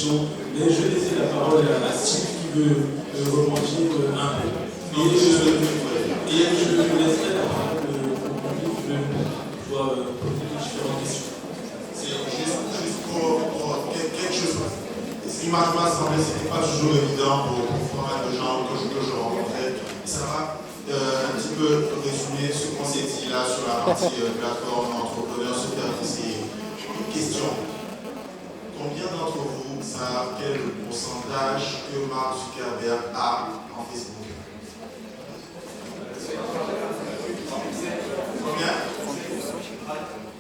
questions, mais je vais laisser la parole à Steve qui veut rebondir un peu. Et je laisserai la parole au public qui veut pouvoir poser différentes questions. C'est juste pour quelque chose. Ce qui m'a semblé, ce n'était pas toujours évident pour pas mal de gens que je rencontrais. Ça va un petit peu résumer ce qu'on s'est dit là sur la partie plateforme, entrepreneur, se faire essayer. Question. Combien d'entre vous savent quel est le pourcentage que Mark Zuckerberg a en Facebook? Combien?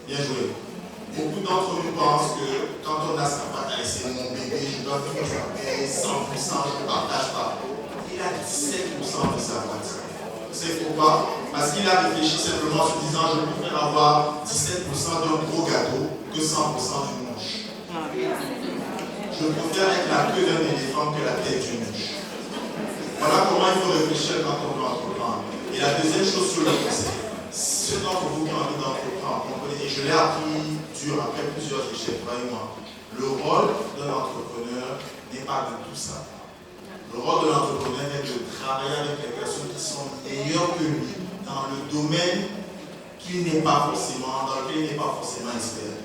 Bien joué. Beaucoup d'entre nous pensent que quand on a sa bataille, c'est mon bébé, je dois tout faire 100%, je ne partage pas. Il a 17% de sa boîte. Vous savez pourquoi? Parce qu'il a réfléchi simplement en se disant je préfère avoir 17% d'un gros gâteau que 100% d'une mouche. Je préfère être la queue d'un éléphant que la tête d'une mouche. Voilà comment il faut réfléchir quand on veut entreprendre. Et la deuxième chose sur le conseil, ceux d'entre vous qui ont envie d'entreprendre, comprenez, et je l'ai appris dur après plusieurs échecs, croyez-moi, le rôle d'un entrepreneur n'est pas de tout ça. Le rôle de l'entrepreneur est de travailler avec les personnes qui sont meilleures que lui dans le domaine dans lequel il n'est pas forcément expert.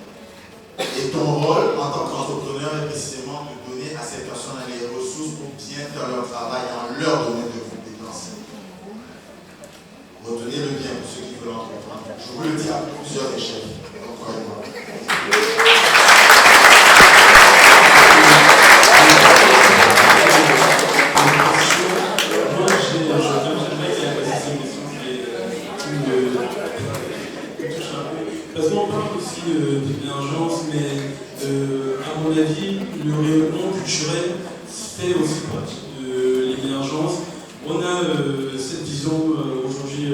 Et ton rôle en tant qu'entrepreneur est précisément de donner à ces personnes les ressources pour bien faire leur travail dans leur domaine de compétences. Retenez-le bien pour ceux qui veulent entreprendre. Je vous le dis après plusieurs échecs. Donc, croyez-moi. Parce qu'on parle aussi d'émergence, mais à mon avis, le rayonnement culturel fait aussi partie de l'émergence. On a cette vision aujourd'hui,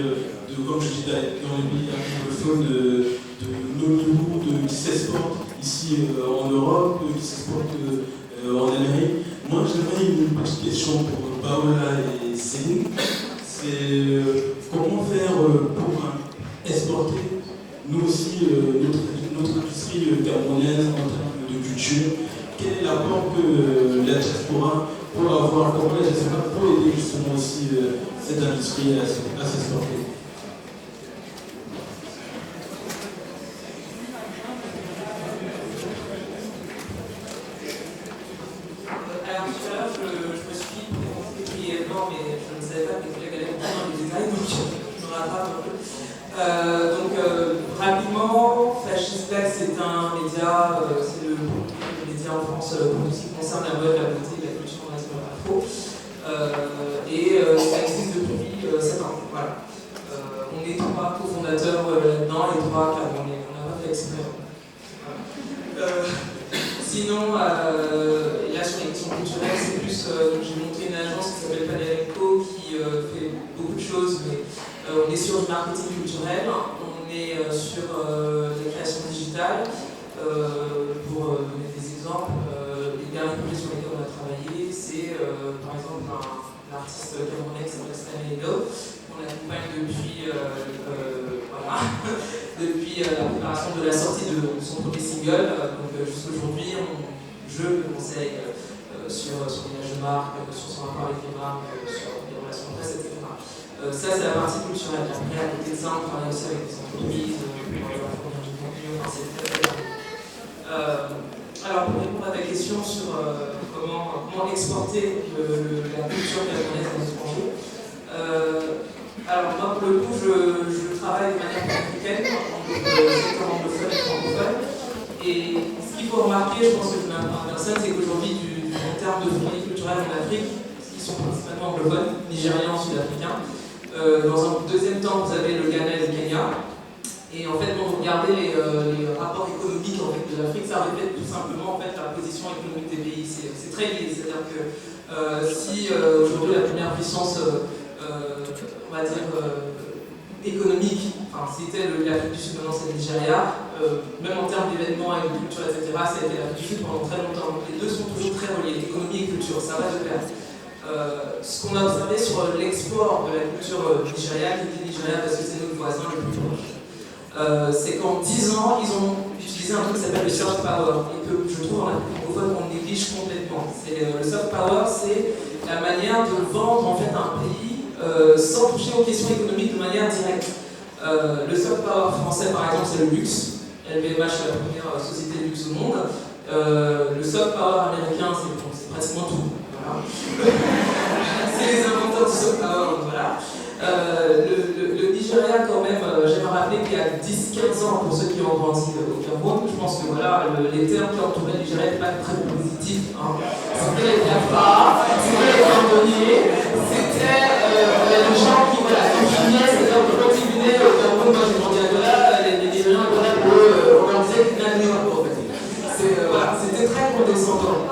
comme je dis, dans les pays anglophones, de Nollywood qui s'exporte ici en Europe, qui s'exporte en Amérique. Moi, j'aimerais une petite question pour Paola et Céline. C'est comment faire pour exporter nous aussi notre industrie camerounaise en termes de culture. Quel est l'apport que la diaspora peut avoir pour aider justement aussi cette industrie à s'exporter? Alors tout à l'heure, je me suis présenté brièvement, mais je ne savais pas que les collègues allaient rentrer dans les détails, donc je me rattrape un peu. Rapidement, Fascisback, c'est un média, c'est le média en France pour tout ce qui concerne la mode, la beauté, la culture, l'afro. Ça existe depuis 7 ans. Voilà. On est 3 cofondateurs là-dedans, les 3 car on n'a pas fait exprès. Sinon, là sur les questions culturelles, c'est plus, j'ai monté une agence qui s'appelle Panel & Co qui fait beaucoup de choses, mais on est sur du marketing culturel, on est sur la création digitale. Pour donner des exemples, les derniers projets sur lesquels on a travaillé, c'est par exemple un artiste camerounais qui s'appelle Stanley Lo, qu'on accompagne depuis, depuis la préparation de la sortie de son premier single. Donc jusqu'aujourd'hui, je le conseille sur son image de marque, sur son rapport avec les marques, sur les relations de presse, etc. Ça, c'est la partie culturelle. Après, à côté de ça, on travaille aussi avec des entreprises pour leur fournir du contenu. C'est très bien. Alors, pour répondre à ta question sur comment exporter la culture camerounaise à l'étranger, alors moi, pour le coup, je travaille de manière africaine, secteur anglophone et francophone. Et ce qu'il faut remarquer, je pense que je ne m'apprends à personne, c'est qu'aujourd'hui, en termes de fourniture culturelle en Afrique, qui sont principalement anglophones, nigérians, sud-africains, dans un deuxième temps, vous avez le Ghana et le Kenya. Et en fait, quand vous regardez les rapports économiques en fait, de l'Afrique, ça reflète tout simplement en fait, la position économique des pays. C'est très lié. C'est-à-dire que si aujourd'hui la première puissance, on va dire, économique, enfin, c'était l'Afrique du Sud, maintenant c'est le Nigeria, même en termes d'événements, agriculture, etc., ça a été l'Afrique du Sud pendant très longtemps. Donc les deux sont toujours très reliés, économie et culture, ça va de pair. Ce qu'on a observé sur l'export de la culture nigériane, qui dit Nigeria parce que c'est notre voisin le plus proche, c'est qu'en 10 ans, ils ont utilisé un truc qui s'appelle le soft power, et que je trouve en Afrique francophones qu'on néglige complètement. Le soft power, c'est la manière de vendre en fait un pays sans toucher aux questions économiques de manière directe. Le soft power français, par exemple, c'est le luxe. LVMH est la première société de luxe au monde. Le soft power américain, c'est pratiquement tout. Voilà. C'est les inventeurs du soft power, donc voilà. Le Nigeria, quand même, j'aimerais rappeler qu'il y a 10-15 ans, pour ceux qui ont grandi au Cameroun, je pense que voilà, les termes qui entouraient le Nigeria n'étaient pas très positifs. Hein. C'était les cafards, c'était les cordonniers, c'était les gens qui fumaient, c'est-à-dire que quand ils venaient au Cameroun, moi j'ai grandi à Douala, les Nigériens venaient pour organiser une année en fait. Voilà, c'était très condescendant.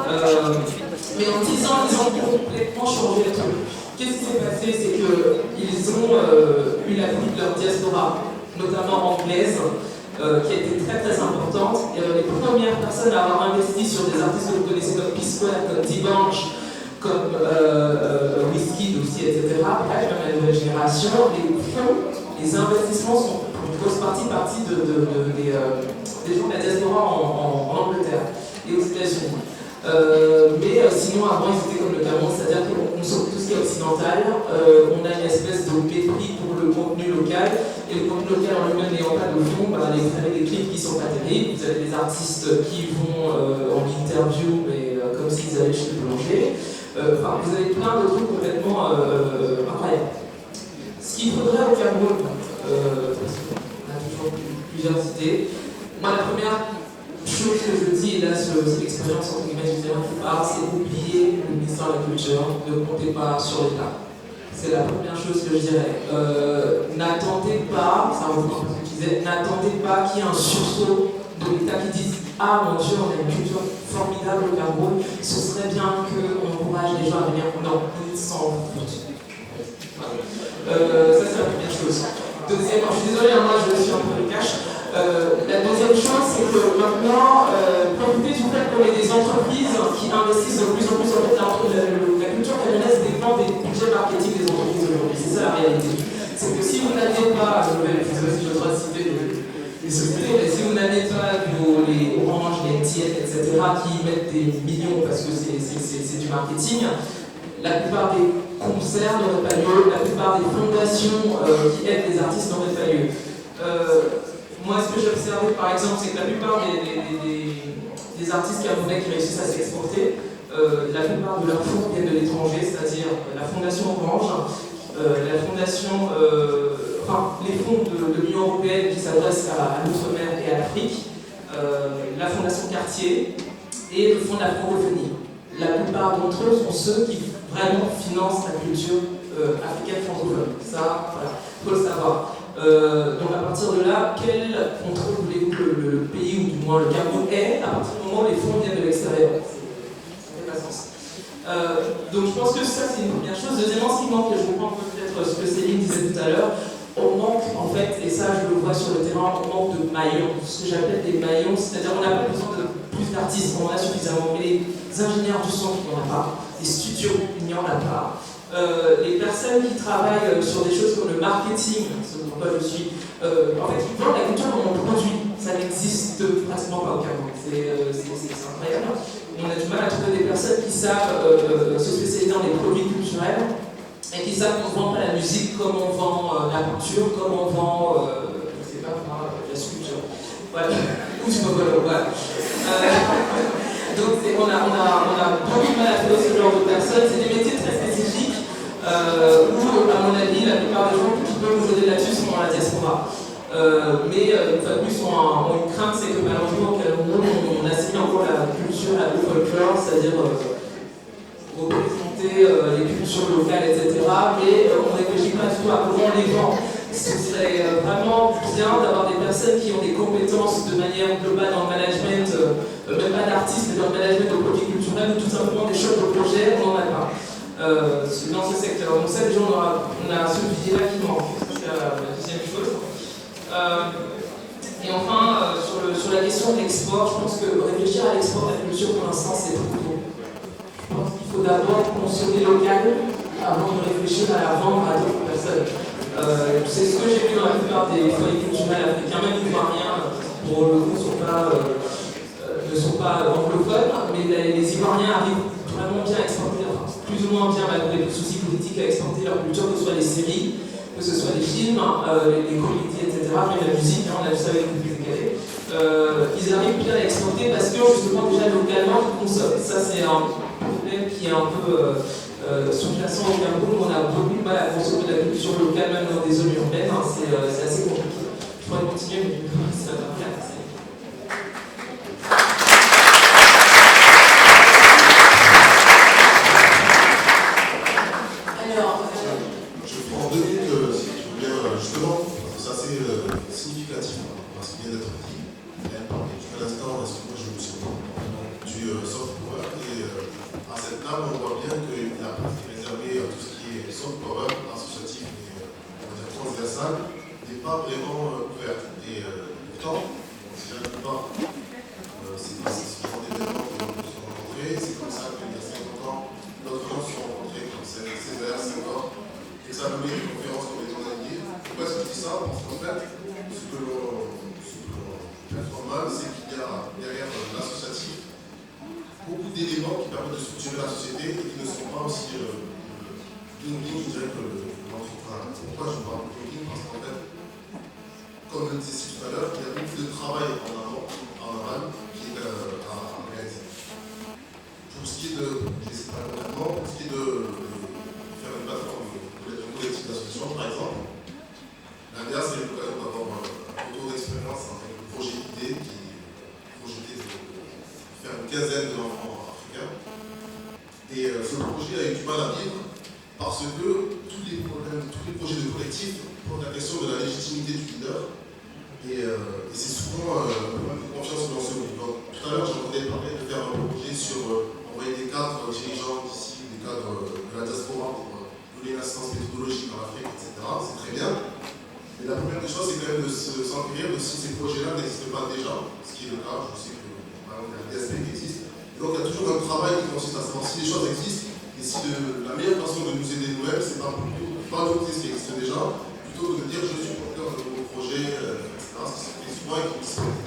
Mais en 10 ans, ils ont complètement changé le truc. Qu'est-ce qui s'est passé? C'est qu'ils ont eu l'appui de leur diaspora, notamment anglaise, qui a été très très importante. Les premières personnes à avoir investi sur des artistes que vous connaissez comme P-Square, comme D'banj, comme Wizkid aussi, etc. Bref, même la nouvelle génération, les fonds, les investissements sont pour une grosse partie des gens de la diaspora en Angleterre et aux États-Unis. Mais sinon, avant, ils étaient comme le Cameroun, c'est-à-dire qu'on consomme tout ce qui est occidental, on a une espèce de mépris pour le contenu local, et le contenu local en lui-même n'ayant pas de fond, vous avez des clips qui sont pas terribles, vous avez des artistes qui vont en interview, mais comme s'ils allaient chez le boulanger. Enfin, vous avez plein de trucs complètement incroyables. Ce qu'il faudrait au Cameroun, parce qu'on a toujours plusieurs idées, moi la première chose que je dis, et là c'est l'expérience entre guillemets du terrain qui parle, c'est oublier le ministère de la Culture, ne comptez pas sur l'État. C'est la première chose que je dirais. N'attendez pas, ça reprend ce que je disais, n'attendez pas qu'il y ait un sursaut de l'État qui dise ah mon Dieu, on a une culture formidable au Cameroun, ce serait bien qu'on encourage les gens à venir. Non, ils s'en foutent. Ça c'est la première chose. Deuxièmement, je suis désolée, moi je suis un peu le cash. La deuxième chose, c'est que maintenant, profitez du fait qu'on ait des entreprises qui investissent de plus en plus. En fait, la culture camerounaise dépend des budgets marketing des entreprises aujourd'hui. C'est ça la réalité. C'est que si vous n'avez pas, je sais pas si je dois citer les sociétés, mais si vous n'avez pas les Orange, les MTN, etc., qui mettent des millions parce que c'est du marketing, la plupart des concerts n'auraient pas lieu, la plupart des fondations qui aident les artistes n'auraient pas lieu. Moi, ce que j'ai observé, par exemple, c'est que la plupart des artistes camerounais qui réussissent à s'exporter, la plupart de leurs fonds viennent de l'étranger, c'est-à-dire la Fondation Orange, la Fondation, les fonds de l'Union européenne qui s'adressent à l'outre-mer et à l'Afrique, la Fondation Cartier et le Fonds de la francophonie. La plupart d'entre eux sont ceux qui vraiment financent la culture africaine francophone. Ça, voilà, il faut le savoir. Donc à partir de là, quel contrôle voulez-vous que le pays, ou du moins le Cameroun, ait à partir du moment où les fonds viennent de l'extérieur? Ça fait pas sens. Donc je pense que ça c'est une première chose. Deuxièmement, ce qui manque, et je reprends peut-être ce que Céline disait tout à l'heure, on manque en fait, et ça je le vois sur le terrain, on manque de maillons, ce que j'appelle des maillons, c'est-à-dire on n'a pas besoin de plus d'artistes, on en a suffisamment, mais les ingénieurs du son, il n'y en a pas, les studios, il n'y en a pas. Les personnes qui travaillent sur des choses comme le marketing, ce pourquoi je suis, en fait, ils vendent la culture comme on produit. Ça n'existe pratiquement pas au Cameroun. C'est incroyable. On a du mal à trouver des personnes qui savent se spécialiser dans les produits culturels et qui savent qu'on ne vend pas la musique comme on vend la peinture, comme on vend, je sais pas, la sculpture. Voilà. Ou du mogolo, voilà. Donc on a beaucoup de mal à trouver ce genre de personnes. C'est des métiers très spécifiques. Où, à mon avis, la plupart des gens qui peuvent nous aider là-dessus sont dans la diaspora. Mais une fois de plus, ont une crainte, c'est que malheureusement, au Cameroun, on assigne encore la culture à le folklore, c'est-à-dire représenter les cultures locales, etc. Mais on ne réfléchit pas du tout à comment on les vend. Ce serait vraiment bien d'avoir des personnes qui ont des compétences de manière globale dans le management, même pas d'artistes, mais dans le management de produits culturels, ou tout simplement des chefs de projet, on n'en a pas. Dans ce secteur. Donc ça, déjà, on a ce pilier-là qui manque. C'est la deuxième chose. Et enfin, sur la question de l'export, je pense que réfléchir à l'export de la culture, pour l'instant, c'est trop tôt. Je pense qu'il faut d'abord consommer local avant de réfléchir à la vendre à d'autres personnes. C'est ce que j'ai vu dans la plupart des foyers culturels africains, même ivoiriens, pour le coup, ne ne sont pas anglophones, mais les Ivoiriens arrivent vraiment bien à exporter, enfin, plus ou moins bien malgré les soucis politiques, à exporter leur culture, que ce soit les séries, que ce soit les films, les comédies, etc., même la musique, on a vu ça avec le public décalé. Ils arrivent bien à exporter parce que justement déjà localement ils consomment. Ça c'est un problème qui est un peu sous-jacent au Cameroun. On a beaucoup de mal à consommer de la culture locale même dans des zones urbaines. C'est assez compliqué. Je pourrais continuer, mais ça va bien. Je prends 2 minutes, si tu veux bien, justement, parce que c'est assez significatif, parce qu'il vient d'être dit. Jusqu'à l'instant, parce que moi je me suis du soft power, et à cette table, on voit bien que la place est réservée à tout ce qui est soft power, associatif et on va dire transversal, n'est pas vraiment ouverte. Et pourtant, si je n'arrive pas, c'est ce genre d'événements que nous sommes rencontrés, c'est comme ça qu'il y a 50 ans, d'autres gens se sont rencontrés comme Césaire, Senghor, et ça a donné des conférences comme les journaliers. Pourquoi est-ce que je dis ça? Parce qu'en fait, ce que l'on trouve mal, c'est qu'il y a derrière l'associatif beaucoup d'éléments qui permettent de structurer la société et qui ne sont pas aussi bling-bling, je dirais, que l'entrepreneur. Pourquoi je parle de bling-bling? Parce qu'en fait, comme je le disais tout à l'heure, il y a beaucoup de travail en amont, en aval, qui est à réaliser. Pour ce qui est de, je vais essayer de parler concrètement, pour ce qui est de faire une plateforme collective d'association, par exemple, l'ANDEA, c'est l'occasion d'avoir un retour d'expérience avec le projet idée qui projetait de faire une quinzaine d'enfants africains. Et ce projet a eu du mal à vivre parce que tous les projets de collectif posent la question de la légitimité du leader. Et c'est souvent un problème de confiance dans ce groupe. Donc, tout à l'heure, j'entendais parler de faire un projet sur envoyer des cadres dirigeants d'ici, des cadres de la diaspora pour donner une assistance méthodologique en Afrique, etc. C'est très bien. Mais la première des choses, c'est quand même de s'enquérir de si ces projets-là n'existent pas déjà, ce qui est le cas. Je sais que, par exemple, il y a le DSP qui existe. Et donc, il y a toujours un travail qui consiste à savoir si les choses existent et si la meilleure façon de nous aider nous-mêmes, c'est pas d'adopter ce qui existe déjà, plutôt que de dire je suis porteur de nouveaux projets, etc. Ce qui se fait souvent et qui se fait.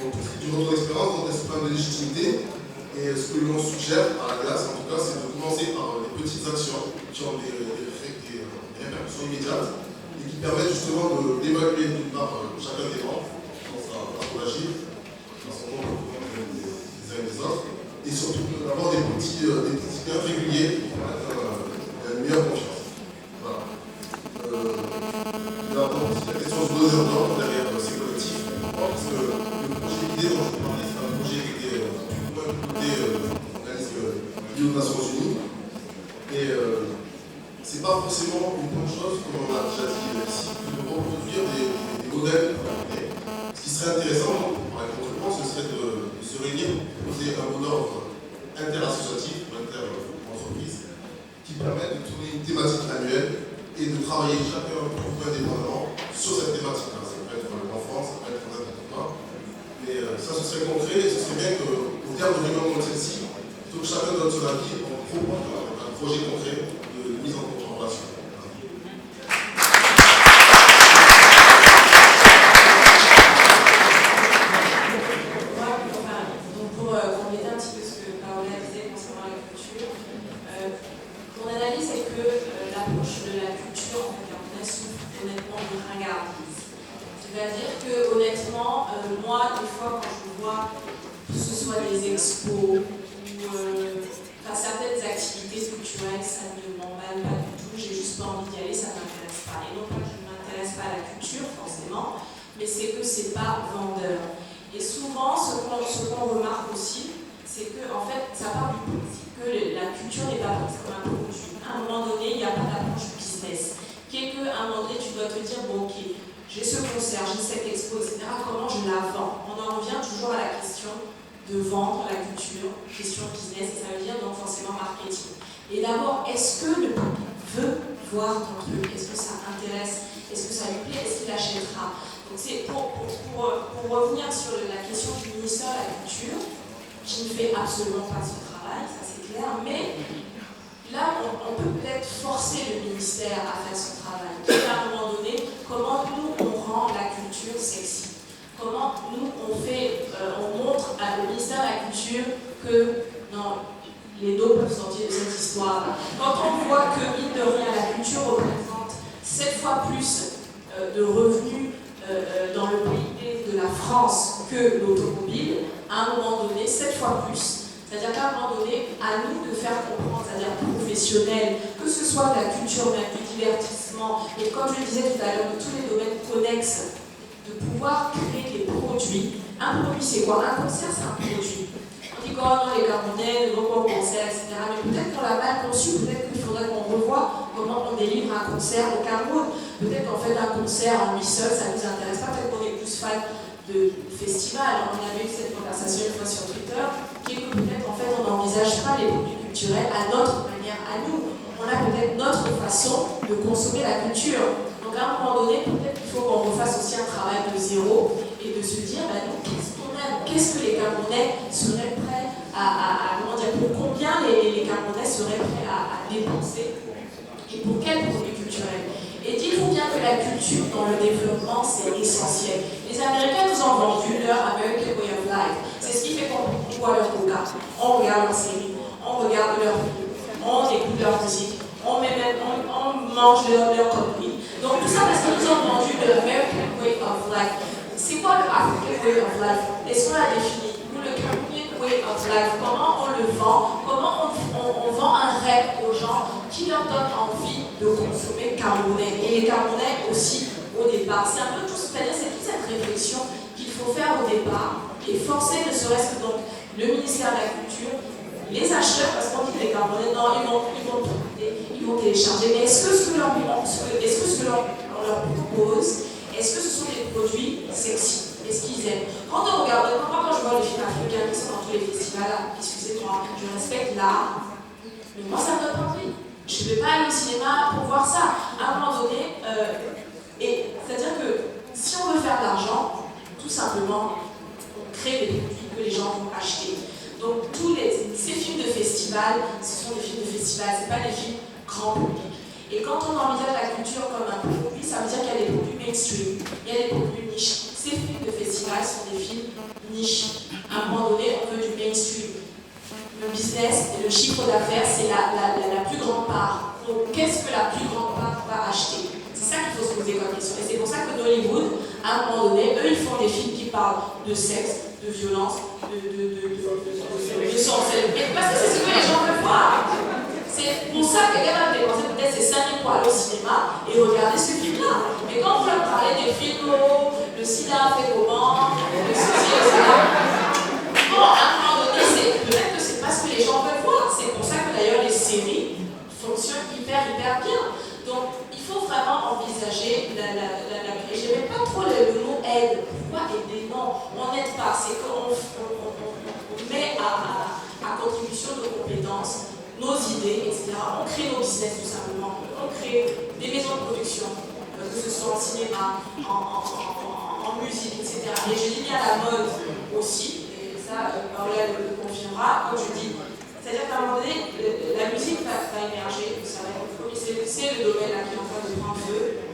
Donc, pour ce qui est du retour d'expérience, on reste plein de légitimité. Et ce que l'on suggère à la glace, en tout cas, c'est de commencer par les petites actions qui ont des répercussions immédiates et qui permettent justement d'évaluer d'une part chacun des membres dans sa façon d'agir, dans son comportement des uns et des autres, et surtout d'avoir des petits gains réguliers qui permettent une meilleure confiance. Voilà. Il y a donc aussi la question du donneur d'ordre derrière ces collectifs, parce que le projet idée dont je vous parlais, c'est un projet qui était écouté l'organisme lié aux Nations Unies. Et c'est pas forcément une bonne chose, comme on a déjà dit ici, de reproduire des modèles. Ce qui serait intéressant, par exemple, ce serait de se réunir pour poser un mot d'ordre interassociatif ou inter-entreprise qui permet de tourner une thématique annuelle et de travailler chacun pour indépendamment sur cette thématique-là. Ça peut être l'enfance, ça peut être n'importe quoi. Mais ça, ce serait concret et ce serait bien qu'au terme de réunion comme celle-ci, plutôt que chacun donne son avis, on propose un projet concret de mise en relation. Pour compléter un petit peu ce que Paola disait concernant la culture, mon analyse est que l'approche de la culture en fait, souffre honnêtement de ringardise. C'est-à-dire que honnêtement, moi, des fois, quand je vois que ce soit des expos ou certaines activités culturelles, ça ne m'emballe pas du tout, j'ai juste pas envie d'y aller, ça ne m'intéresse pas. Et non pas que je ne m'intéresse pas à la culture, forcément, mais c'est que c'est pas vendeur. Et souvent, ce qu'on remarque aussi, c'est que en fait, ça part du principe que la culture n'est pas prise comme un produit. À un moment donné, il n'y a pas d'approche business. Qu'à un moment donné, tu dois te dire, bon ok, j'ai ce concert, j'ai cette expo, etc. Comment je la vends? On en revient toujours à la question de vendre la culture, question business, et ça veut dire donc forcément marketing. Et d'abord, est-ce que le public veut voir ton truc? Est-ce que ça intéresse? Est-ce que ça lui plaît? Est-ce qu'il achètera? Donc c'est pour revenir sur la question du ministère de la Culture, qui ne fait absolument pas son travail, ça c'est clair, mais là on peut peut-être forcer le ministère à faire son travail. À un moment donné, comment nous on rend la culture sexy? Comment nous on montre à ministère de la Culture que les dos peuvent sortir de cette histoire. Quand on voit que, mine de rien, la culture représente 7 fois plus de revenus dans le PIB de la France que l'automobile, à un moment donné, 7 fois plus. C'est-à-dire qu'à un moment donné, à nous de faire comprendre, c'est-à-dire professionnels, que ce soit de la culture, même du divertissement, et comme je le disais tout à l'heure, de tous les domaines connexes, de pouvoir créer des produits. Un produit, c'est quoi? Un concert, c'est un produit. On dit quoi? Non, les Camerounais ne vont pas au concert, etc. Mais peut-être qu'on l'a mal conçu, peut-être qu'il faudrait qu'on revoie comment on délivre un concert au Cameroun. Peut-être qu'en fait, un concert en lui seul, ça ne nous intéresse pas, peut-être qu'on est plus fan de festival. On avait eu cette conversation une fois sur Twitter, qui est que peut-être en fait on n'envisage pas les produits culturels à notre manière, à nous. On a peut-être notre façon de consommer la culture. Donc à un moment donné, peut-être qu'il faut qu'on refasse aussi un travail de zéro et de se dire, nous, qu'est-ce qu'on aime? Qu'est-ce que les Camerounais seraient prêts comment dire, pour combien les Camerounais seraient prêts à dépenser et pour quels produits culturels? Et dites-vous bien que la culture dans le développement, c'est essentiel. Les Américains nous ont vendu leur American Way of Life. C'est ce qui fait qu'on boit leur coca, on regarde leurs séries, on regarde leurs films, on écoute leur musique, on mange leur conneries. Donc tout ça parce qu'ils nous ont vendu le American Way of Life. C'est quoi le African Way of Life? Est-ce qu'on l'a défini? Nous, le Cameroonian Way of Life, comment on le vend? Comment on vend un rêve aux gens qui leur donne envie de consommer camerounais? Et les Camerounais aussi, au départ. C'est un peu tout, c'est-à-dire c'est toute cette réflexion qu'il faut faire au départ et forcer ne serait-ce que donc le ministère de la Culture, les acheteurs, parce qu'on dit que les Camerounais, non, ils vont prêter, ils vont télécharger, mais est-ce que ce que on leur propose, est-ce que ce sont des produits sexy? Est-ce qu'ils aiment? Quand on regarde, quand je vois les films africains qui sont dans tous les festivals, excusez-moi, je respecte l'art, mais moi ça me donne pas envie. Je ne vais pas aller au cinéma pour voir ça. À un moment donné, c'est-à-dire que si on veut faire de l'argent, tout simplement, on crée des produits que les gens vont acheter. Donc ces films de festival, ce sont des films de festival, ce n'est pas des films grand public. Et quand on envisage la culture comme un produit, ça veut dire qu'il y a des produits mainstream, il y a des produits niches. Ces films de festival sont des films niches. À un moment donné, on veut du mainstream. Le business et le chiffre d'affaires, c'est la plus grande part. Donc, qu'est-ce que la plus grande part va acheter? C'est ça qu'il faut se poser comme question. Et c'est pour ça que Hollywood, à un moment donné, eux, ils font des films qui parlent de sexe, de violence, de sorcellerie. Parce que c'est ce que les gens veulent voir. C'est pour ça que quelqu'un va dépenser peut-être ses 5 000 pour aller au cinéma et regarder ce film-là. Mais quand on veut parler des films, le sida fait comment, le ceci et cela, bon, à un moment donné, peut-être que c'est pas ce que les gens veulent voir. C'est pour ça que d'ailleurs les séries fonctionnent hyper bien. Donc il faut vraiment envisager et j'aimais pas trop le mot aide. Pourquoi aider? Non, on n'aide pas. C'est qu'on met à contribution nos compétences, nos idées, etc. On crée nos business tout simplement. On crée des maisons de production, que ce soit en cinéma, en musique, etc. Et je dis bien la mode aussi, et ça, Paola le confirmera, comme je dis. C'est-à-dire qu'à un moment donné, la musique va émerger, ça va être le premier, c'est le domaine là qui est en train de prendre feu.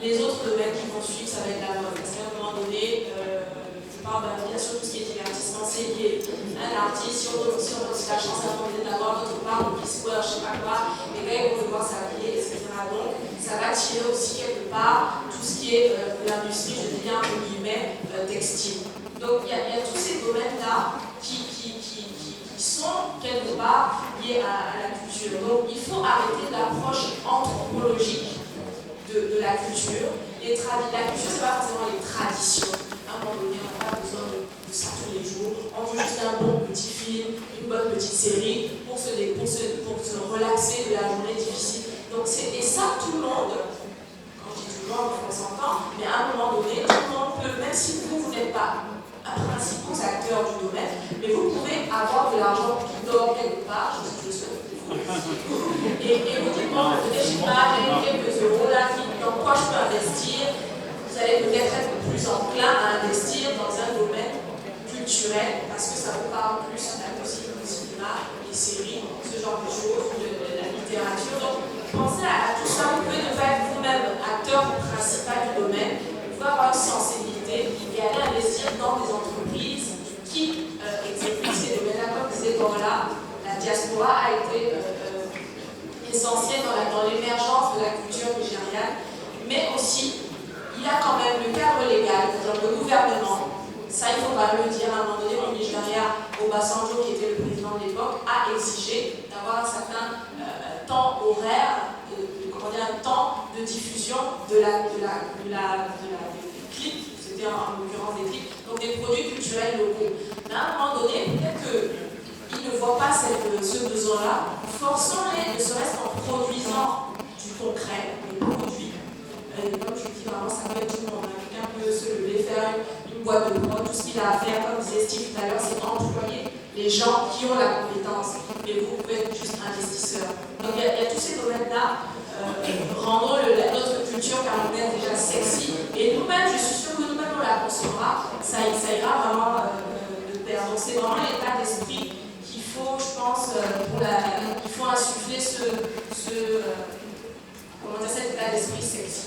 Les autres domaines qui vont suivre, ça va être la mode. Parce qu'à un moment donné, je parle bien sûr tout ce qui est divertissement, c'est lié. Un artiste, si on a aussi la chance d'avoir notre part de P-Square, je sais pas quoi, les gars ils vont devoir s'habiller, etc. Donc ça va tirer aussi quelque part tout ce qui est l'industrie, je dis bien entre guillemets, textile. Donc il y a tous ces domaines-là qui sont quelque part liés à la culture. Donc il faut arrêter l'approche anthropologique de la culture. La culture, c'est pas forcément les traditions. À un moment donné, on n'a pas besoin de ça tous les jours. On veut juste un bon petit film, une bonne petite série pour se relaxer de la journée difficile. Donc et ça, tout le monde, quand je dis tout le monde, on s'entend, mais à un moment donné, tout le monde peut, même si vous n'êtes pas principaux acteurs du domaine, mais vous pouvez avoir de l'argent qui dort quelque part, je souhaite vous. Et vous dites, bon, peut-être je sais pas, j'ai quelques euros là, dans quoi je peux investir. Vous allez peut-être être plus enclin à investir dans un domaine culturel, parce que ça vous parle plus la musique, le cinéma, les séries, ce genre de choses, la littérature. Donc, pensez à tout ça, vous pouvez ne pas être vous-même acteur principal du domaine, vous pouvez avoir une sensibilité et aller investir dans des entreprises qui Ça, il faut quand même le dire. À un moment donné, le Nigeria, Obasanjo, qui était le président de l'époque, a exigé d'avoir un certain temps horaire, un temps de diffusion des clips, c'était en l'occurrence des clips, donc des produits culturels locaux. Mais à un moment donné, peut-être qu'ils ne voient pas ce besoin-là, forçons-les, ne serait-ce qu'en produisant du concret, des produits. Comme je dis, vraiment, ça peut être tout le monde. Quelqu'un peut se lever, faire une boîte de prod, tout ce qu'il a à faire, comme disait Steve tout à l'heure, c'est employer les gens qui ont la compétence. Et vous pouvez être juste investisseur. Donc il y a tous ces domaines-là. Rendons notre culture camerounaise déjà sexy. Et nous-mêmes, je suis sûre que nous-mêmes, on la consommera. Ça ira vraiment de pair. Donc c'est vraiment l'état d'esprit qu'il faut, je pense, il faut insuffler cet état d'esprit sexy.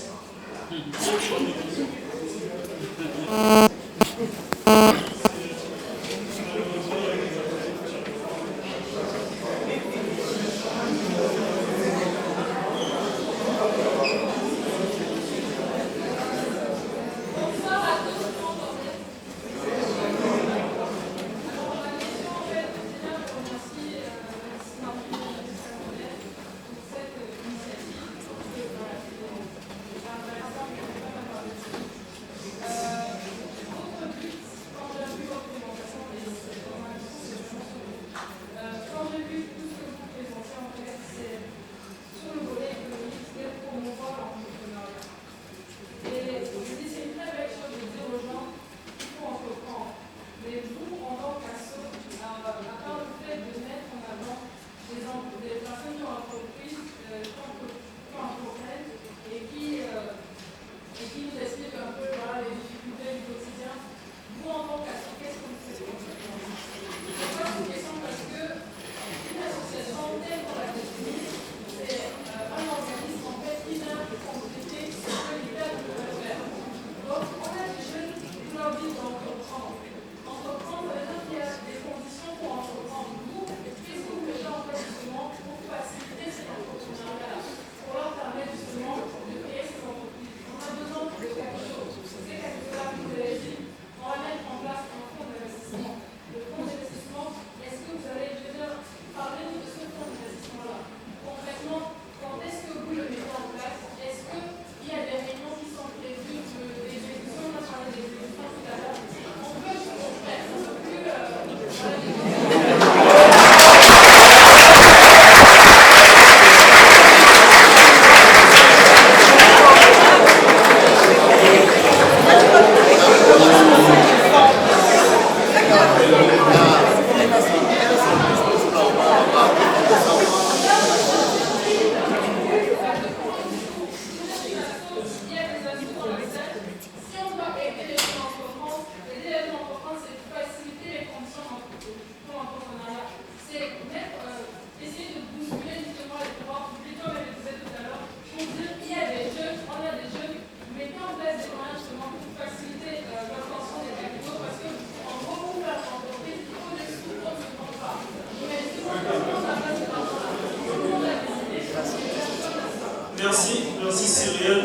Merci Cyrielle.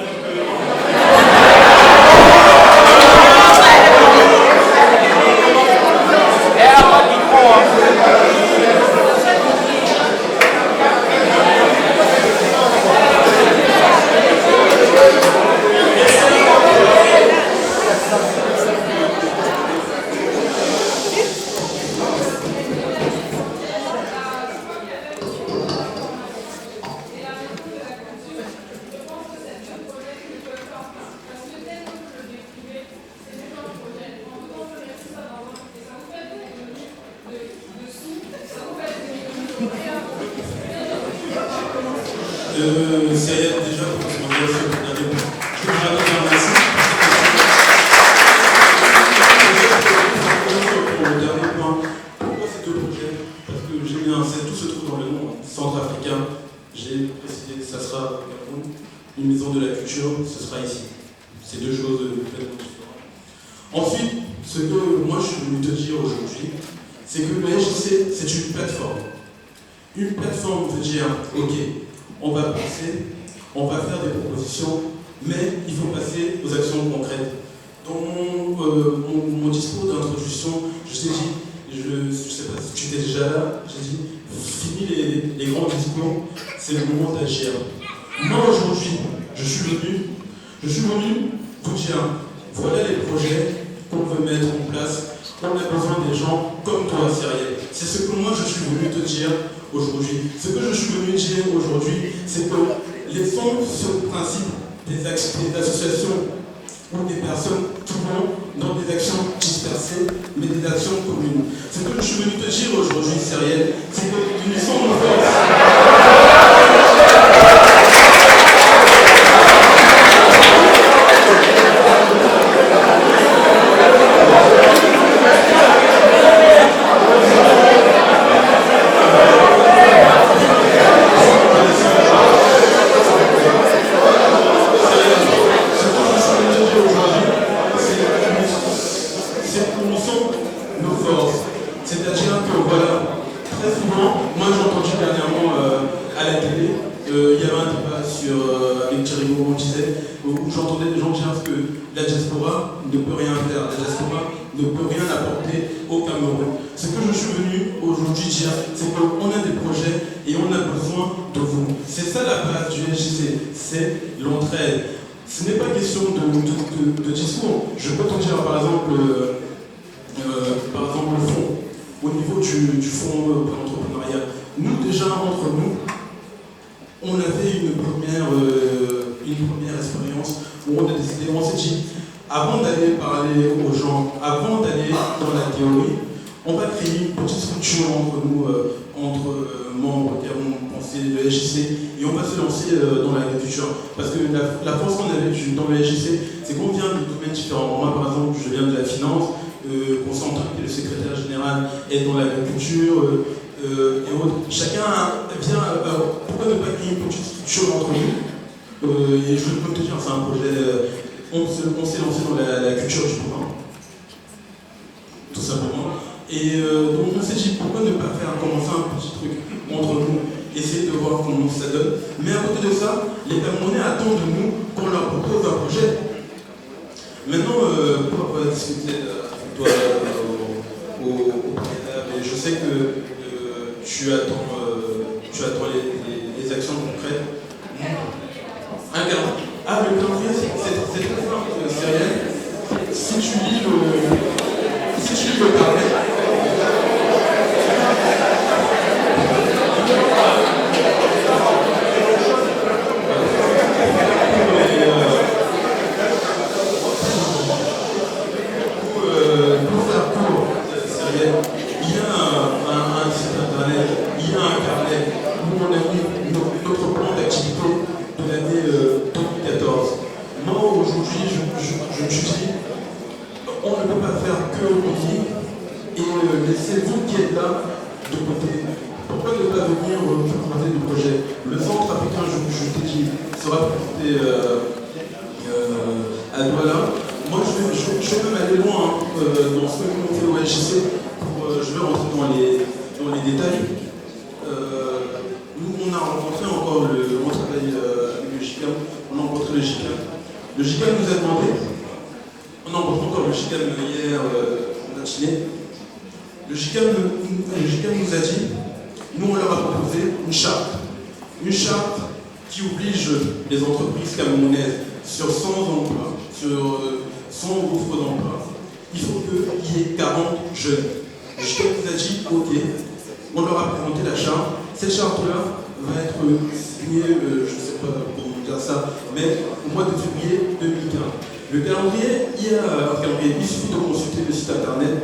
Cyrielle, déjà, pour ce moment, je vous remercie. Pour le dernier point, pourquoi ces deux projets? Parce que j'ai bien, tout se trouve dans le nom centrafricain. J'ai précisé que ça sera au Cameroun, une maison de la culture, ce sera ici. C'est deux choses complètement différentes. Ensuite, ce que moi je suis venu te dire aujourd'hui, c'est que le SJC, c'est une plateforme. Une plateforme veut dire, ok, on va penser, on va faire des propositions, mais il faut passer aux actions concrètes. Dans mon mon discours d'introduction, je t'ai dit, je ne sais pas si tu étais déjà là, j'ai dit, fini les grands discours, c'est le moment d'agir. Moi aujourd'hui, je suis venu vous dire, voilà les projets qu'on veut mettre en place, on a besoin des gens comme toi, Cyrielle. C'est ce que moi je suis venu te dire aujourd'hui. Ce que je suis venu dire aujourd'hui, c'est que laissons ce principe des associations ou des personnes qui vont dans des actions dispersées, mais des actions communes. Ce que je suis venu te dire aujourd'hui, Cyrielle, c'est que unissons nos forces. C'est-à-dire que voilà, très souvent, moi j'ai entendu dernièrement à la télé, il y avait un débat avec Thierry Moreau, où j'entendais des gens dire que la diaspora ne peut rien faire, la diaspora ne peut rien apporter au Cameroun. Ce que je suis venu aujourd'hui dire, c'est qu'on a des projets et on a besoin de vous. C'est ça la base du LJC, c'est l'entraide. Ce n'est pas question de discours. Je peux te dire par exemple le fonds. Au niveau du fonds pour l'entrepreneuriat, nous déjà entre nous, on avait une première expérience où on a décidé, on s'est dit, avant d'aller parler aux gens, avant d'aller dans la théorie, on va créer une petite structure entre nous, entre membres qui avons pensé le LJC, et on va se lancer dans l'agriculture. Parce que la force qu'on avait dans le LJC, c'est qu'on vient de domaines différents. Moi par exemple, je viens de la finance, Concentré, qui est le secrétaire général, est dans l'agriculture et autres. Chacun vient. Pourquoi ne pas créer une petite structure entre nous et je peux te dire, c'est un projet. On s'est lancé dans la culture du bois, tout simplement. Et donc on s'est dit, pourquoi ne pas commencer un petit truc entre nous, essayer de voir comment ça donne. Mais à côté de ça, les Camerounais attendent de nous qu'on leur propose un projet. Maintenant, pour discuter toi au préalable, et je sais que tu attends les actions concrètes. Un calendrier. Ah, le calendrier, c'est très simple, Cyrielle. Si tu lis le carnet, c'est vous qui êtes là de côté. Pourquoi ne pas venir présenter du projet? Le centre africain, je t'ai dit, sera présenté à Douala. Moi, je vais même aller loin dans ce que l'on fait au LJC. Je vais rentrer dans les détails. Nous, on a rencontré encore on travaille avec le GICAM. On a rencontré le GICAM. Le GICAM nous a demandé, on a rencontré encore le GICAM hier en matinée. Le GICAM nous a dit, nous on leur a proposé une charte qui oblige les entreprises camerounaises sur 100 emplois, sur 100 offres d'emploi, il faut qu'il y ait 40 jeunes. Le GICAM nous a dit, ok, on leur a présenté la charte. Cette charte-là va être signée, je ne sais pas comment dire ça, mais au mois de février 2015. Le calendrier, il y a un calendrier, il suffit de consulter le site internet.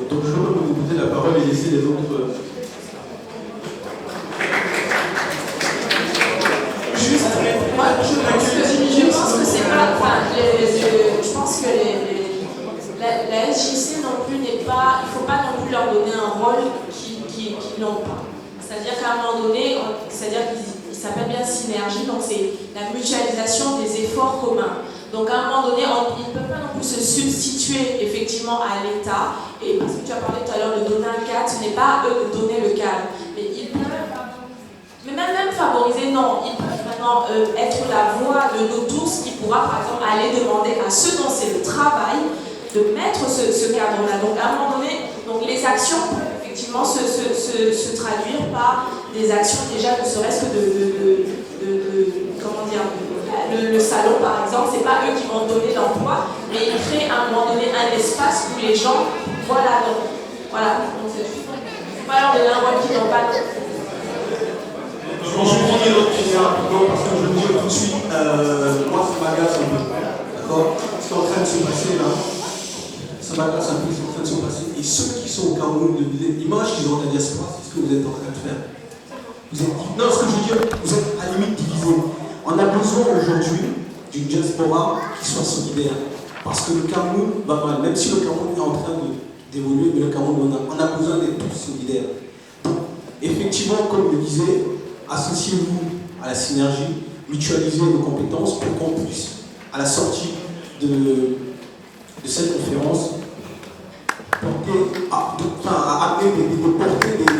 Donc je vais vous écouter la parole et laisser les autres. Juste, moi, je pense que c'est pas. Enfin, je pense que la SJC non plus n'est pas. Il ne faut pas non plus leur donner un rôle qu'ils n'ont pas. C'est-à-dire qu'à un moment donné, c'est-à-dire qu'il s'appelle bien synergie, donc c'est la mutualisation des efforts communs. Donc à un moment donné, ils ne peuvent pas non plus se substituer effectivement à l'État. Et parce que tu as parlé tout à l'heure de donner un cadre, ce n'est pas à eux de donner le cadre. Mais ils peuvent, mais même favoriser, non. Ils peuvent vraiment être la voix de nous tous qui pourra par exemple aller demander à ceux dont c'est le travail mettre ce cadre-là. Donc à un moment donné, donc les actions peuvent effectivement se traduire par des actions déjà ne serait-ce que comment dire, le salon par exemple, c'est pas eux qui vont donner l'emploi, mais ils créent à un moment donné un espace où les gens, voilà, donc c'est pas leur donner un rôle qui n'ont pas. Je vais dire l'autre question rapidement parce que je veux dire tout de suite, moi ça m'agace un peu, d'accord? Ce qui est en train de se passer là, ça m'agace un peu ce qui est en train de se passer. Et ceux qui sont au Cameroun, l'image qu'ils ont de la diaspora, c'est ce que vous êtes en train de faire. Non, ce que je veux dire, vous êtes à la limite divisés. On a besoin aujourd'hui d'une diaspora qui soit solidaire. Parce que le Cameroun va mal, même si le Cameroun est en train d'évoluer, mais le Cameroun, on a besoin d'être tous solidaires. Donc, effectivement, comme je le disais, associez-vous à la synergie, mutualisez vos compétences pour qu'on puisse, à la sortie de cette conférence, amener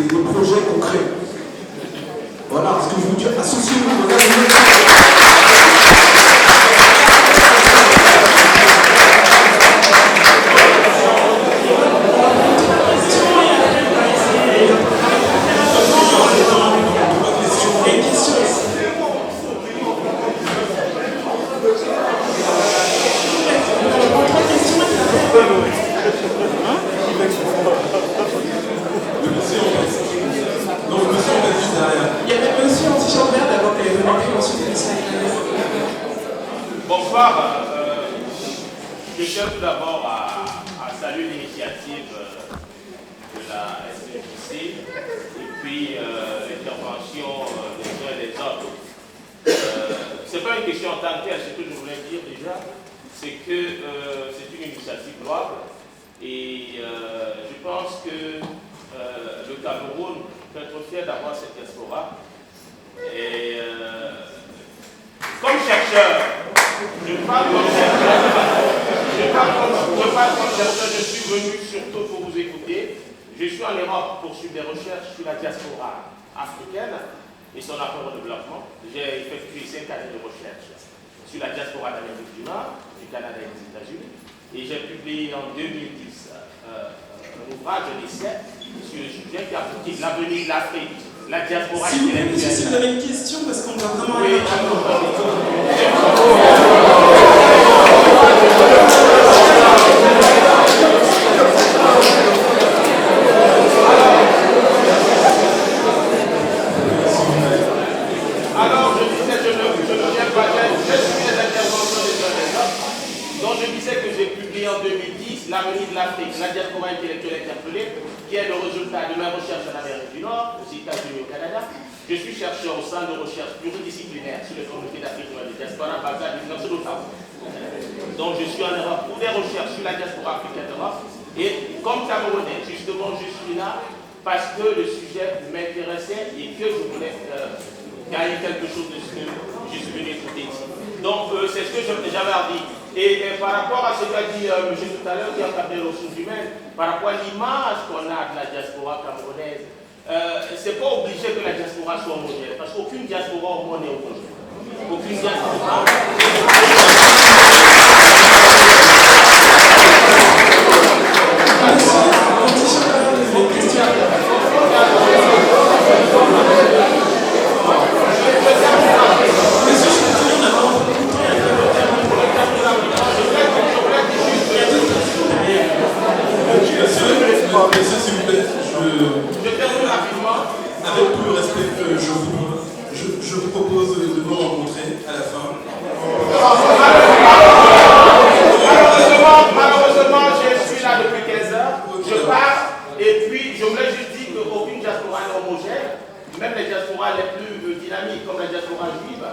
des projets concrets. Voilà, ce que je veux dire, associez-vous. Bonsoir. Je tiens tout d'abord à saluer l'initiative de la SEJC et puis l'intervention des uns et des autres. Ce n'est pas une question en tant que telle, ce que je voulais dire déjà, c'est que c'est une initiative louable et je pense que le Cameroun peut être fier d'avoir cette diaspora. Et comme chercheur, je parle comme chercheur, je suis venu surtout pour vous écouter. Je suis en Europe pour suivre des recherches sur la diaspora africaine et son apport au développement. J'ai effectué 5 années de recherche sur la diaspora d'Amérique du Nord, du Canada et des États-Unis. Et j'ai publié en 2010 un ouvrage d'essai sur le sujet qui a abouti l'avenir de l'Afrique. La diaspora. S'il vous plaît, monsieur, si vous avez une question, parce qu'on va vraiment aller Alors, je disais, je ne viens pas d'être, je suis les interventions des uns et des autres. Donc, je disais que j'ai publié en 2010 L'avenir de l'Afrique, la diaspora intellectuelle interpellée, qui est le résultat de mes recherches en Amérique du Nord, aux États-Unis et au Canada. Je suis chercheur au centre de recherche pluridisciplinaire sur les communautés d'Afrique noire et de diaspora basé à l'Université d'Ottawa. Donc je suis en Europe pour des recherches sur la diaspora africaine d'Europe. Et comme Camerounais, justement, je suis là parce que le sujet m'intéressait et que je voulais gagner quelque chose de ce que je suis venu écouter ici. Donc c'est ce que j'avais dit. Et par rapport à ce qu'a dit M. tout à l'heure, qui a parlé des ressources humaines, par rapport à l'image qu'on a de la diaspora camerounaise, c'est pas obligé que la diaspora soit homogène, parce qu'aucune diaspora au monde est homogène. Aucune diaspora. Monsieur, s'il vous plaît, je termine rapidement. Avec tout le respect que je vous dois, je vous propose de nous rencontrer à la fin. Malheureusement, je suis là depuis 15 heures. Je pars et puis je voulais juste dire qu'aucune diaspora n'est homogène, même les diasporas les plus dynamiques, comme la diaspora juive.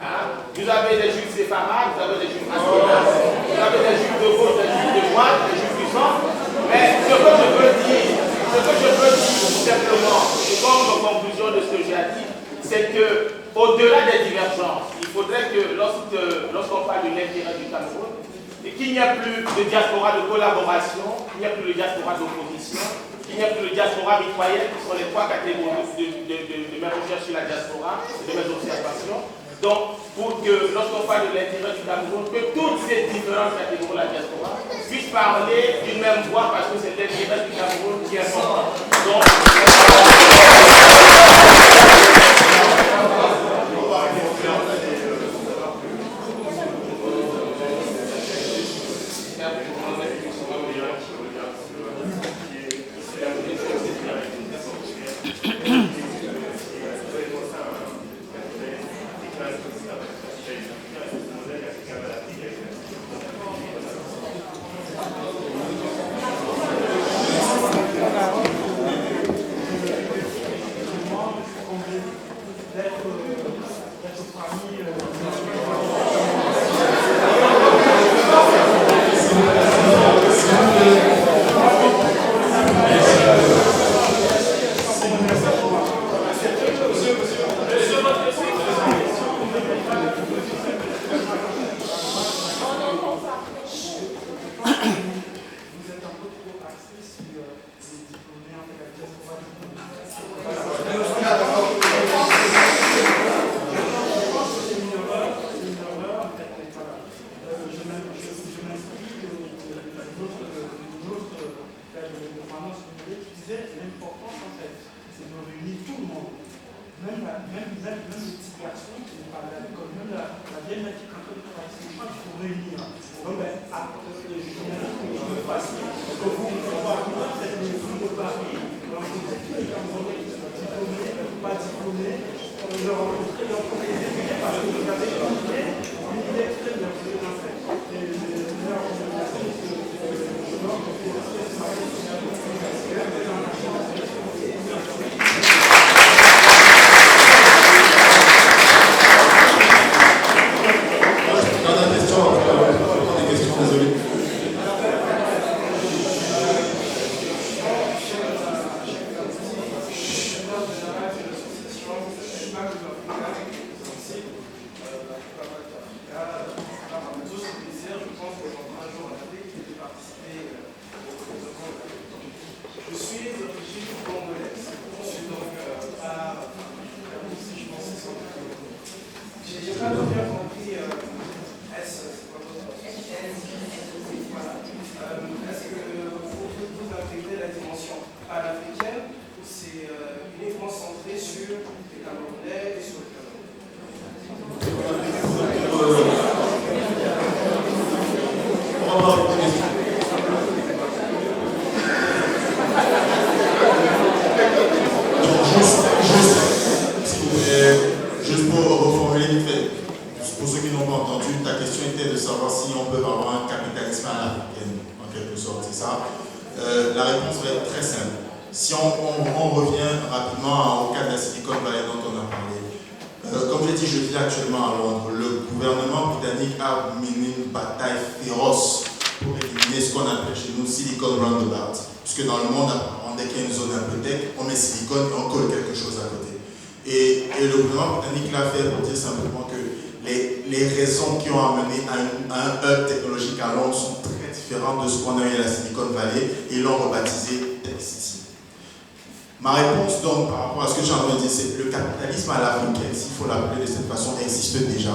Hein? Vous avez des juifs séfarades, vous avez des juifs askénazes, vous avez des juifs de gauche, des juifs de droite, des juifs du centre. Mais ce que je veux dire tout simplement, comme conclusion de ce que j'ai dit, c'est que au-delà des divergences, il faudrait que lorsqu'on parle de l'intérêt du Cameroun, qu'il n'y ait plus de diaspora de collaboration, qu'il n'y ait plus de diaspora d'opposition, qu'il n'y ait plus de diaspora mitoyenne, qui sont les trois catégories de mes recherches sur la diaspora, de mes observations. Donc, pour que lorsqu'on parle de l'intérêt du Cameroun, que toutes ces différentes catégories de la diaspora puissent parler d'une même voix parce que c'est l'intérêt du Cameroun qui est important. Donc, Juste pour reformuler vite fait, pour ceux qui n'ont pas entendu, ta question était de savoir si on peut avoir un capitalisme à l'africaine, en quelque sorte, c'est ça. La réponse va être très simple. Si on revient rapidement au cas de la Silicon Valley dont on a parlé, comme je l'ai dit, je vis actuellement à Londres. Le gouvernement britannique a mené une bataille féroce pour éliminer ce qu'on appelle chez nous Silicon Roundabout. Puisque dans le monde, dès qu'il y a une zone un peu tech, on met silicone et on colle quelque chose à côté. Et le gouvernement britannique l'a fait pour dire simplement que les raisons qui ont amené à un hub technologique à Londres sont très différentes de ce qu'on a eu à la Silicon Valley et l'ont rebaptisé Tech City. Ma réponse donc par rapport à ce que j'ai entendu dire, c'est que le capitalisme à l'africaine, s'il faut l'appeler de cette façon, existe déjà.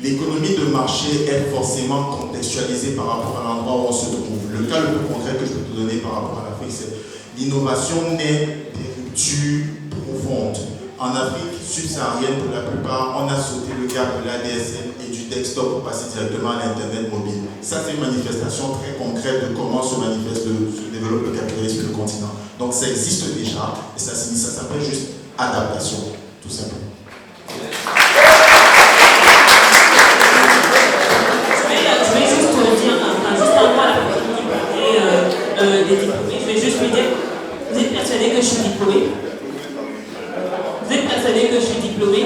L'économie de marché est forcément contextualisée par rapport à l'endroit où on se trouve. Le cas le plus concret que je peux te donner par rapport à l'Afrique, c'est l'innovation naît des ruptures profondes. En Afrique subsaharienne, pour la plupart, on a sauté le gap de l'ADSL et du desktop pour passer directement à l'Internet mobile. Ça, c'est une manifestation très concrète de comment se développe le capitalisme sur le continent. Donc, ça existe déjà et ça s'appelle juste adaptation, tout simplement. Je vais juste dire, juste un mot à la personne qui parlait des diplômés. Je vais juste lui dire, vous êtes persuadé que je suis diplômée? Vous êtes persuadé que je suis diplômée?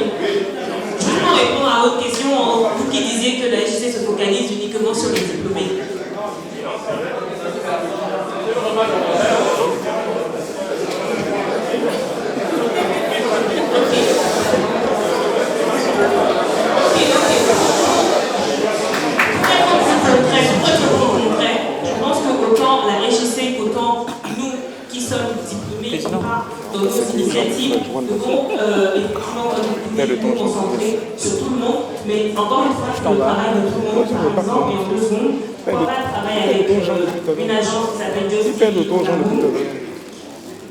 Juste pour répondre à votre question, vous qui disiez que la HEC se focalise uniquement sur les diplômés. Je pense que autant la RGC qu'autant nous qui sommes diplômés croit dans nos initiatives, devons effectivement nous concentrer sur tout le monde, mais encore une fois, le travail de tout le monde, par exemple, et en 2 secondes, pourquoi pas travailler avec une agence qui s'appelle Just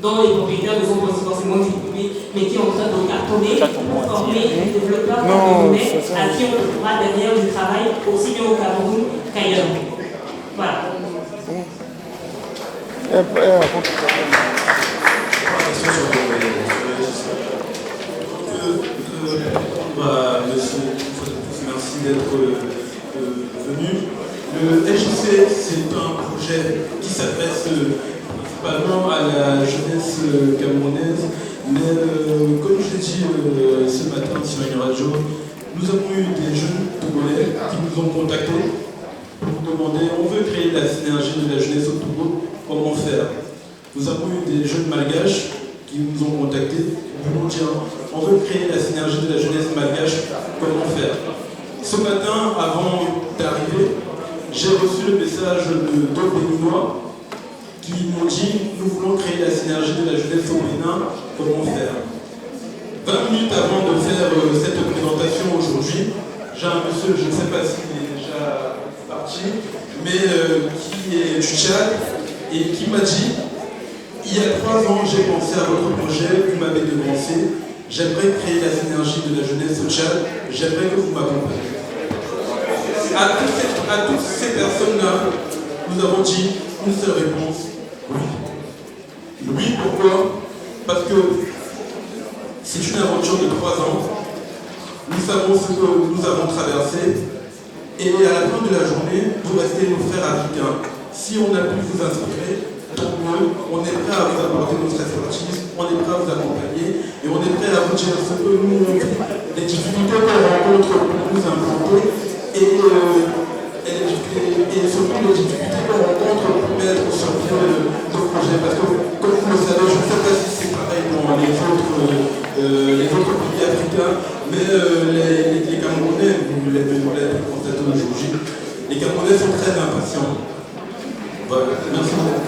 dont les propriétaires ne sont pas forcément diplômés, mais qui est en train de cartonner pour former des développeurs camerounais à qui on trouvera derrière du travail aussi bien au Cameroun qu'ailleurs. Voilà. Monsieur, merci d'être venu. Le LJC, c'est un projet qui s'adresse principalement à la jeunesse camerounaise, mais comme je l'ai dit ce matin sur une radio, nous avons eu des jeunes Togolais qui nous ont contactés pour nous demander, on veut créer la synergie de la jeunesse au Togo, comment faire? Nous avons eu des jeunes malgaches qui nous ont contactés pour nous dire, on veut créer la synergie de la jeunesse malgache, comment faire? Ce matin, avant d'arriver, j'ai reçu le message de 2 Béninois qui m'ont dit, nous voulons créer la synergie de la jeunesse au Bénin, comment faire? 20 minutes avant de faire cette présentation aujourd'hui, j'ai un monsieur, je ne sais pas s'il est déjà parti, mais qui est du Tchad et qui m'a dit, il y a 3 ans, j'ai pensé à votre projet, vous m'avez devancé, j'aimerais créer la synergie de la jeunesse au Tchad, j'aimerais que vous m'accompagniez. À toutes ces personnes-là, nous avons dit une seule réponse, oui. Oui, pourquoi? Parce que c'est une aventure de 3 ans. Nous savons ce que nous avons traversé. Et à la fin de la journée, vous restez nos frères africains. Si on a pu vous inspirer, tant mieux. On est prêt à vous apporter notre expertise, on est prêt à vous accompagner et on est prêt à vous dire ce que nous on vit, les difficultés qu'on rencontre pour nous implanter et surtout les difficultés qu'on rencontre pour mettre sur pied nos projets. Parce que, comme vous le savez, je ne sais pas si c'est pareil dans les autres pays africains, mais les Camerounais, vous l'avez constaté aujourd'hui, les Camerounais sont très impatients. Voilà, merci beaucoup.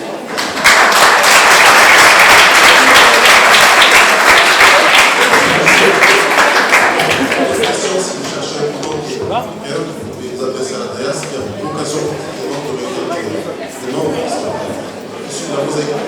Si vous cherchez un boulot qui est vous pouvez vous adresser à l'adresse qui a une vocation pour le nom de je suis la mosaïque.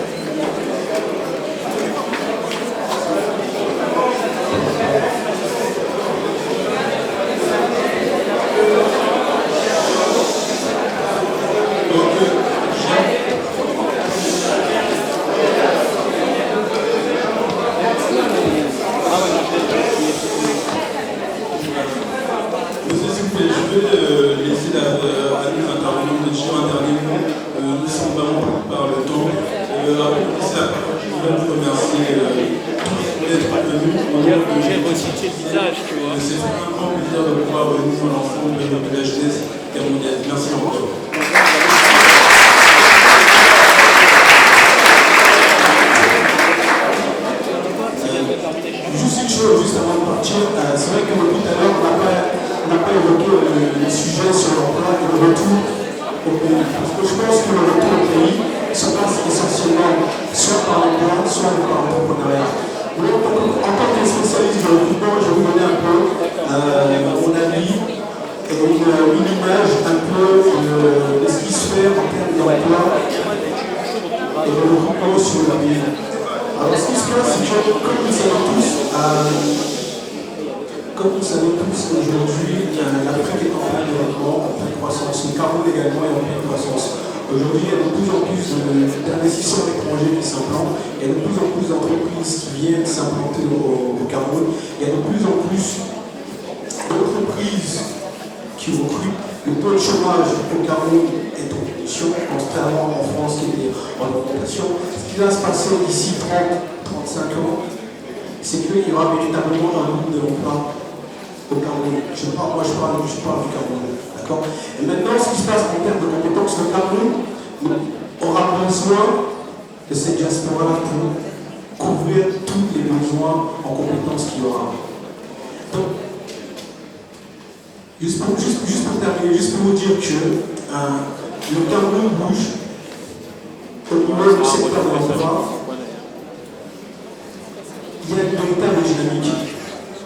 véritable dynamique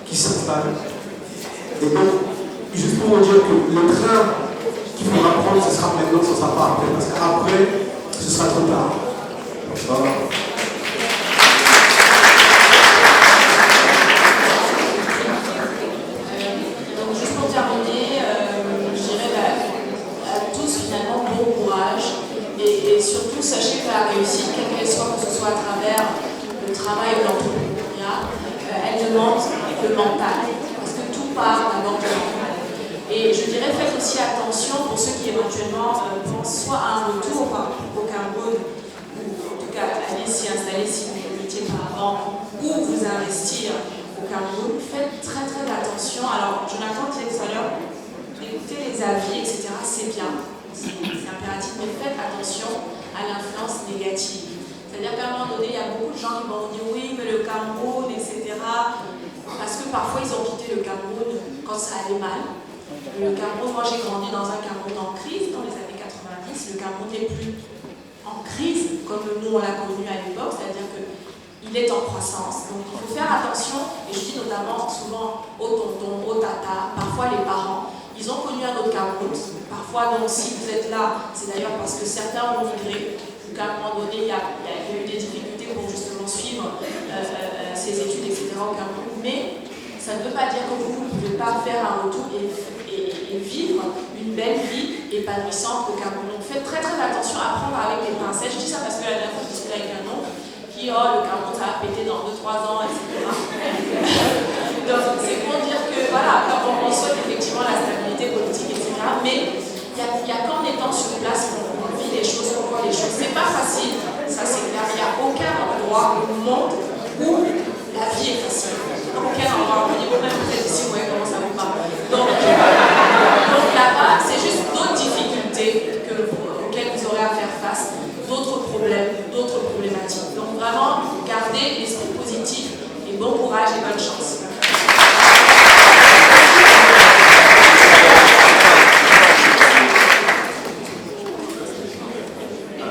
qui s'installe. Et donc, juste pour vous dire que le train qu'il faudra prendre, ce sera maintenant, ce ne sera pas après, parce qu'après, ce sera trop tard. Voilà. Donc juste pour terminer, je dirais à tous finalement bon courage et surtout sachez que la réussite, quelle qu'elle soit, que ce soit à travers le travail ou l'entrepreneuriat, elle demande le mental, parce que tout part d'abord du mental. Et je dirais faites aussi attention pour ceux qui éventuellement pensent soit à un retour au Cameroun, ou en tout cas aller s'y installer si vous le métier par avant, ou vous investir au Cameroun, faites très très attention. Alors Jonathan disait tout à l'heure, écouter les avis, etc., c'est bien, c'est impératif, mais faites attention à l'influence négative. C'est-à-dire qu'à un moment donné, il y a beaucoup de gens qui vont dire oui, mais le Cameroun, etc. Parce que parfois ils ont quitté le Cameroun quand ça allait mal. Le Cameroun, moi j'ai grandi dans un Cameroun en crise dans les années 90. Le Cameroun n'est plus en crise comme nous on l'a connu à l'époque, c'est-à-dire qu'il est en croissance. Donc il faut faire attention, et je dis notamment souvent aux tontons, aux tatas, parfois les parents. Ils ont connu un autre Cameroun. Parfois, donc, si vous êtes là, c'est d'ailleurs parce que certains ont migré, ou qu'à un moment donné, il y a eu des difficultés pour justement suivre ses études, etc. au Cameroun. Mais ça ne veut pas dire que vous ne pouvez pas faire un retour et vivre une belle vie épanouissante au Cameroun. Donc, faites très très attention à prendre avec les pincettes. Je dis ça parce que la dernière fois, je discutais avec un oncle qui, le Cameroun, ça va péter dans 2-3 ans, etc. Donc, c'est pour dire que, voilà, on souhaite effectivement la stabilité politique, etc. Mais il n'y a qu'en étant sur place qu'on vit les choses, qu'on voit les choses. C'est pas facile, ça c'est clair. Il n'y a aucun endroit au monde où la vie est facile. Aucun endroit. Au niveau même, vous êtes ici, vous voyez comment ça vous parle. Donc là-bas, c'est juste d'autres difficultés auxquelles vous aurez à faire face, d'autres problèmes, d'autres problématiques. Donc vraiment, gardez l'esprit positif et bon courage et bonne chance.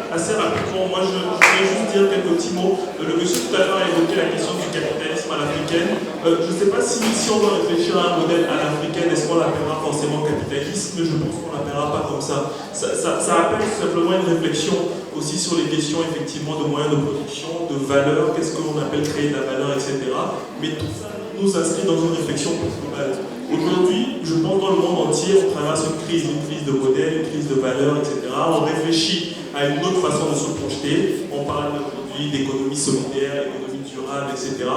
Assez rapidement, moi je voulais juste dire quelques petits mots. Le monsieur tout à l'heure a évoqué la question du capitalisme à l'africaine. Je ne sais pas si on doit réfléchir à un modèle à l'africaine, est-ce qu'on l'appellera forcément capitalisme, mais je pense qu'on ne l'appellera pas comme ça. Ça appelle simplement une réflexion aussi sur les questions effectivement de moyens de production, de valeur, qu'est-ce qu'on appelle créer de la valeur, etc. Mais tout ça nous inscrit dans une réflexion plus globale. Aujourd'hui, je pense dans le monde entier, on traverse une crise de modèle, une crise de valeur, etc. On réfléchit à une autre façon de se projeter. On parle aujourd'hui d'économie solidaire, économie durable, etc.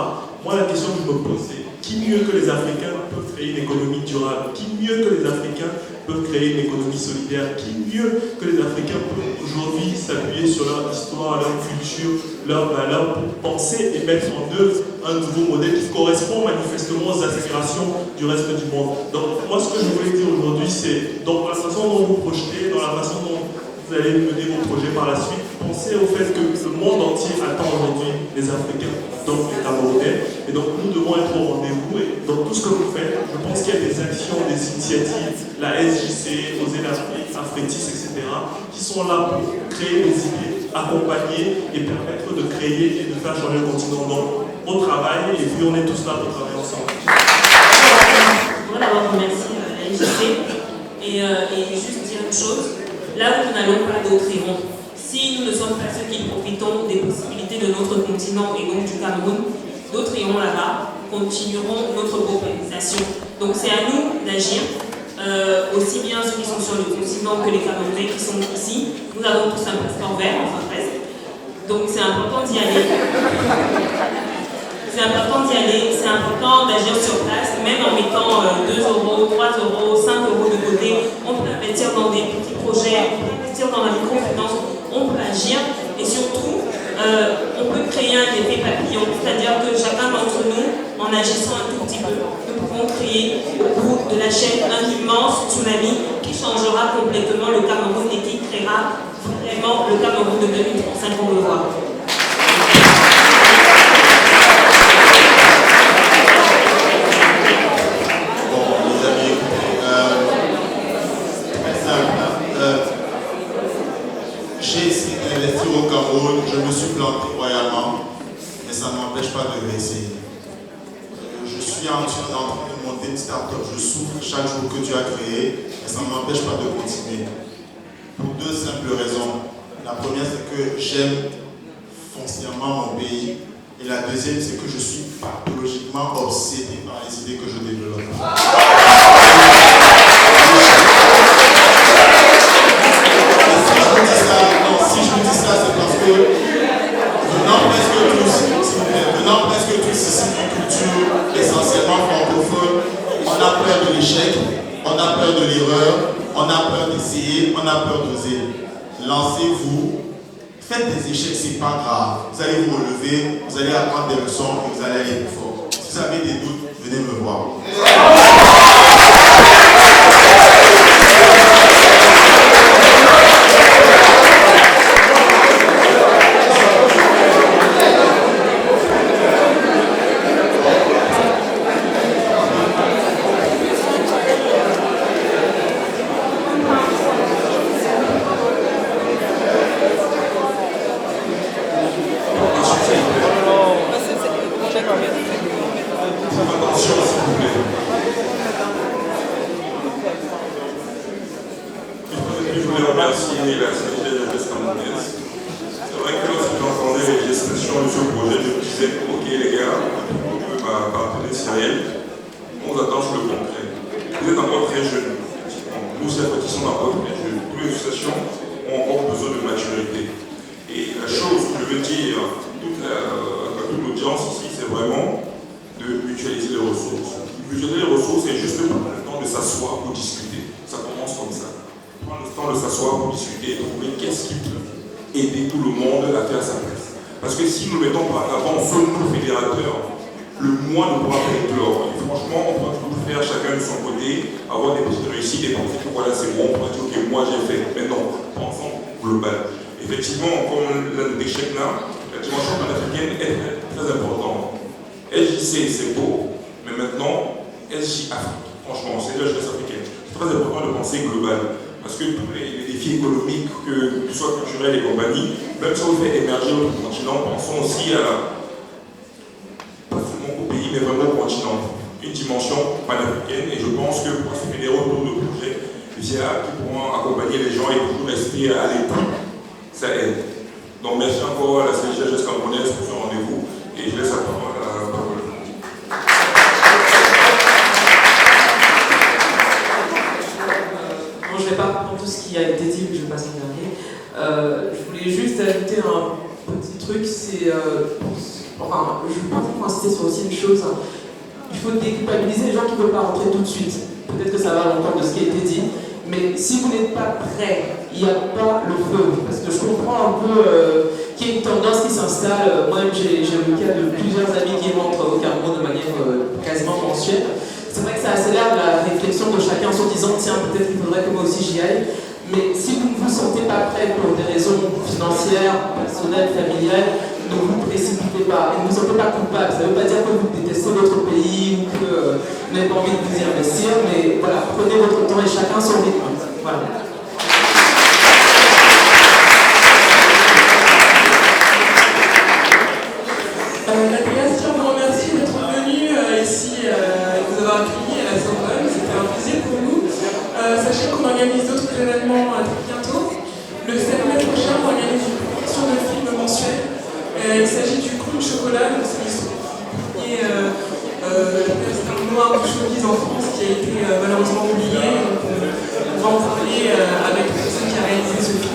Moi, la question que je me pose, c'est qui mieux que les Africains peuvent créer une économie durable? Qui mieux que les Africains peuvent créer une économie solidaire? Qui mieux que les Africains peuvent aujourd'hui s'appuyer sur leur histoire, leur culture, leurs valeurs pour penser et mettre en œuvre un nouveau modèle qui correspond manifestement aux aspirations du reste du monde? Donc, moi, ce que je voulais dire aujourd'hui, c'est dans la façon dont vous projetez, dans la façon dont vous allez mener vos projets par la suite, pensez au fait que le monde entier attend aujourd'hui les Africains, donc les Camerounais, et donc nous devons être au rendez-vous. Et dans tout ce que vous faites, je pense qu'il y a des actions, des initiatives, la SJC, Oser l'Afrique, Afrétis, etc., qui sont là pour créer des idées, accompagner et permettre de créer et de faire changer le continent. Donc, on travaille et puis on est tous là pour travailler ensemble. Je voudrais d'abord remercier la SJC et juste dire une chose. Là où nous n'allons pas, d'autres iront. Si nous ne sommes pas ceux qui profitons des possibilités de notre continent et donc du Cameroun, d'autres iront là-bas, continueront notre globalisation. Donc c'est à nous d'agir, aussi bien ceux qui sont sur le continent que les Camerounais qui sont ici. Nous avons tous un passeport vert, enfin presque. Donc c'est important d'y aller. C'est important d'y aller, c'est important d'agir sur place, même en mettant 2 €, 3 €, 5 € de côté. On peut investir dans des petits projets, on peut investir dans la microfinance, on peut agir et surtout, on peut créer un effet papillon, c'est-à-dire que chacun d'entre nous, en agissant un tout petit peu, nous pouvons créer au bout de la chaîne un immense tsunami qui changera complètement le Cameroun et qui créera vraiment le Cameroun de 2035, on le voit. J'ai essayé d'investir au Cameroun, je me suis planté royalement, mais ça ne m'empêche pas de réessayer. suis en train de monter une start-up. Je souffre chaque jour que tu as créé, mais ça ne m'empêche pas de continuer. Pour deux simples raisons. La première, c'est que j'aime foncièrement mon pays. Et la deuxième, c'est que je suis pathologiquement obsédé par les idées que je développe. Si je vous dis ça, c'est parce que venant presque tous ici d'une culture essentiellement francophone, on a peur de l'échec, on a peur de l'erreur, on a peur d'essayer, on a peur d'oser. Lancez-vous, faites des échecs, c'est pas grave. Vous allez vous relever, vous allez apprendre des leçons et vous allez aller plus fort. Si vous avez des doutes, venez me voir. Il s'agit du Clown Chocolat, donc c'est un noir de showbiz en France qui a été malheureusement oublié. Donc, on va en parler avec la personne qui a réalisé ce film.